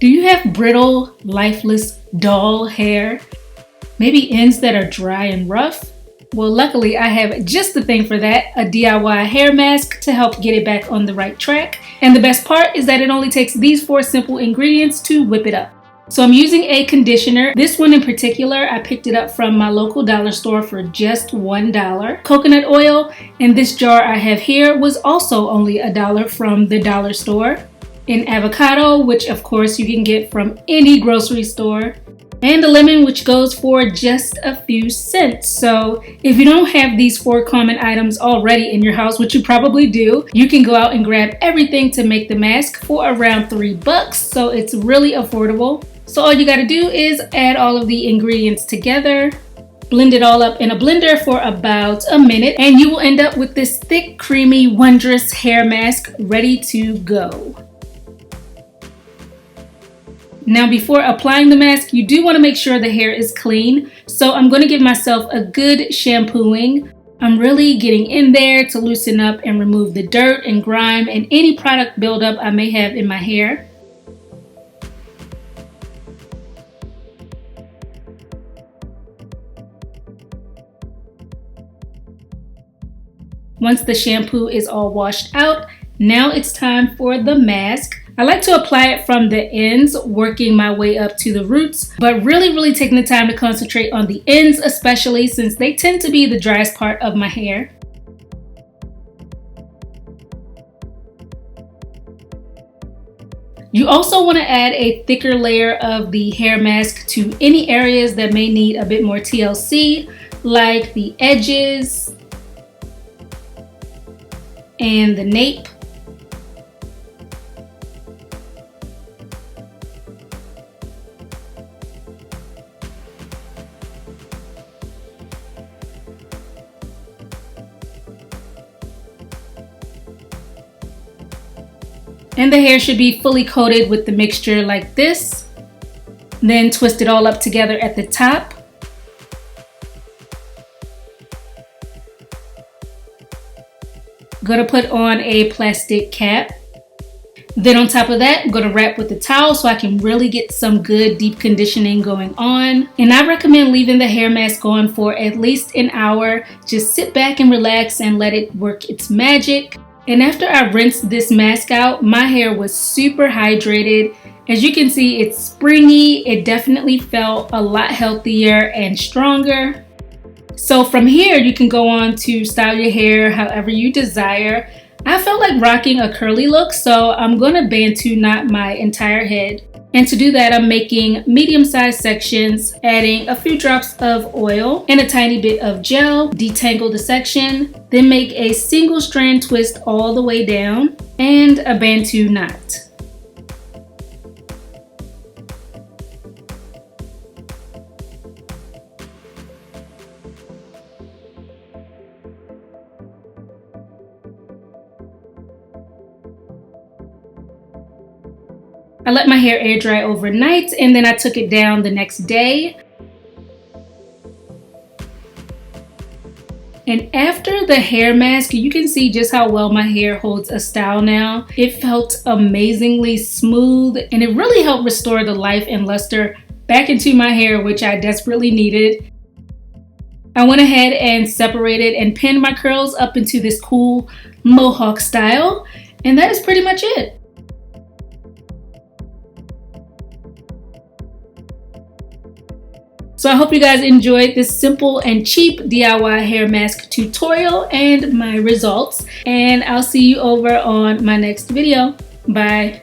Do you have brittle, lifeless, dull hair? Maybe ends that are dry and rough? Well, luckily I have just the thing for that, a DIY hair mask to help get it back on the right track. And the best part is that it only takes these 4 simple ingredients to whip it up. So I'm using a conditioner. This one in particular, I picked it up from my local dollar store for just $1. Coconut oil, and this jar I have here was also only $1 from the dollar store. An avocado, which of course you can get from any grocery store. And a lemon, which goes for just a few cents. So if you don't have these 4 common items already in your house, which you probably do, you can go out and grab everything to make the mask for around $3. So it's really affordable. So all you gotta do is add all of the ingredients together, blend it all up in a blender for about a minute, and you will end up with this thick, creamy, wondrous hair mask ready to go. Now before applying the mask, you do want to make sure the hair is clean. So I'm going to give myself a good shampooing. I'm really getting in there to loosen up and remove the dirt and grime and any product buildup I may have in my hair. Once the shampoo is all washed out, now it's time for the mask. I like to apply it from the ends, working my way up to the roots, but really taking the time to concentrate on the ends, especially since they tend to be the driest part of my hair. You also want to add a thicker layer of the hair mask to any areas that may need a bit more TLC, like the edges and the nape. And the hair should be fully coated with the mixture like this. Then twist it all up together at the top. Gonna put on a plastic cap. Then on top of that, I'm gonna wrap with the towel so I can really get some good deep conditioning going on. And I recommend leaving the hair mask on for at least an hour. Just sit back and relax and let it work its magic. And after I rinsed this mask out, my hair was super hydrated. As you can see, it's springy. It definitely felt a lot healthier and stronger. So from here, you can go on to style your hair however you desire. I felt like rocking a curly look, so I'm gonna Bantu knot my entire head. And to do that, I'm making medium-sized sections, adding a few drops of oil and a tiny bit of gel, detangle the section, then make a single strand twist all the way down, and a Bantu knot. I let my hair air dry overnight and then I took it down the next day. And after the hair mask, you can see just how well my hair holds a style now. It felt amazingly smooth and it really helped restore the life and luster back into my hair, which I desperately needed. I went ahead and separated and pinned my curls up into this cool mohawk style, and that is pretty much it. So I hope you guys enjoyed this simple and cheap DIY hair mask tutorial and my results. And I'll see you over on my next video. Bye.